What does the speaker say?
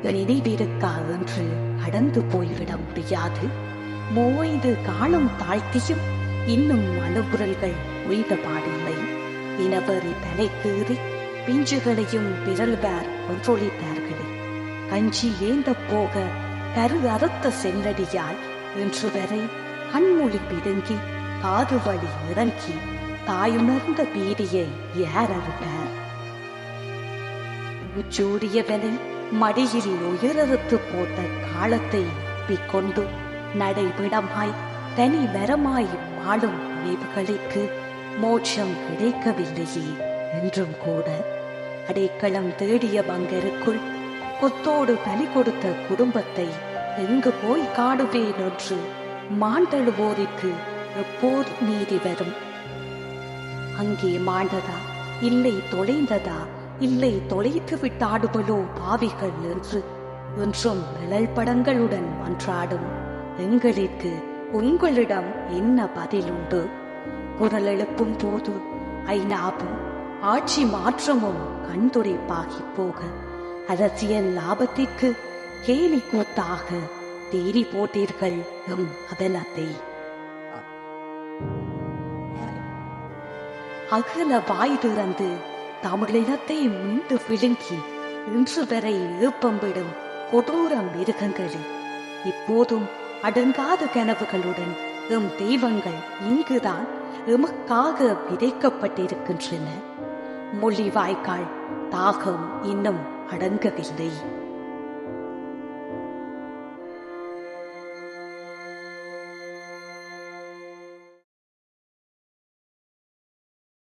நினைவிருக்கா என்று கடந்து போய்விட முடியாது. மோய்ந்து காலம் தாழ்த்தியும் இன்னும் அணுகுரல்கள் உய்த பாடில்லை. இனவரி தலைக்கீறி பிஞ்சுகளையும் விரல்வார் ஒன்றொழித்தார்களே. கஞ்சி ஏந்த போக கரு அறுத்த செல்லடியால் இன்று வரை கண்மொழி பிடுங்கி காது வழி இறங்கி தாயுணர்ந்த பீதியை யார் அறிவார்? உச்சூடியவனை மடியில் உயரறுத்து போட்ட காலத்தை ஒப்பிக்கொண்டு நடைவிடமாய் தனி மரமாய் வாழும் நினைவுகளுக்கு மோட்சம் கிடைக்கவில்லையே என்றும் கூட அடைக்கலம் தேடிய பங்கருக்குள் கொத்தோடு பலி கொடுத்த குடும்பத்தை எங்கு போய் காடுவேன் என்று மாண்டழுவோருக்கு எப்போது நீதி வரும்? அங்கே மாண்டதா இல்லை தொலைந்ததா இல்லை தொலைத்து விட்டாடுவலோ பாவிகள் என்று என்றும் நிழல் படங்களுடன் மன்றாடும் எங்களுக்கு உங்களிடம் என்ன பதிலுண்டு? குரல் எழுப்பும் போது ஐநாவும் ஆட்சி மாற்றமும் கண்துடைப்பாகி போக அரசியல் லாபத்திற்கு கேலி கூத்தாக தேடி போட்டீர்கள் எம் அதனத்தை. அகல வாய் திறந்து தமிழினத்தை மீண்டு விழுங்கி இன்று வரை ஏப்பம் விடும் கொடூர மிருகங்களே, இப்போதும் அடங்காத கனவுகளுடன் எம் தெய்வங்கள் இங்குதான் எமக்காக விதைக்கப்பட்டிருக்கின்றன. மொழி வாய்க்கால் தாகம் இன்னும் அடங்கவில்லை.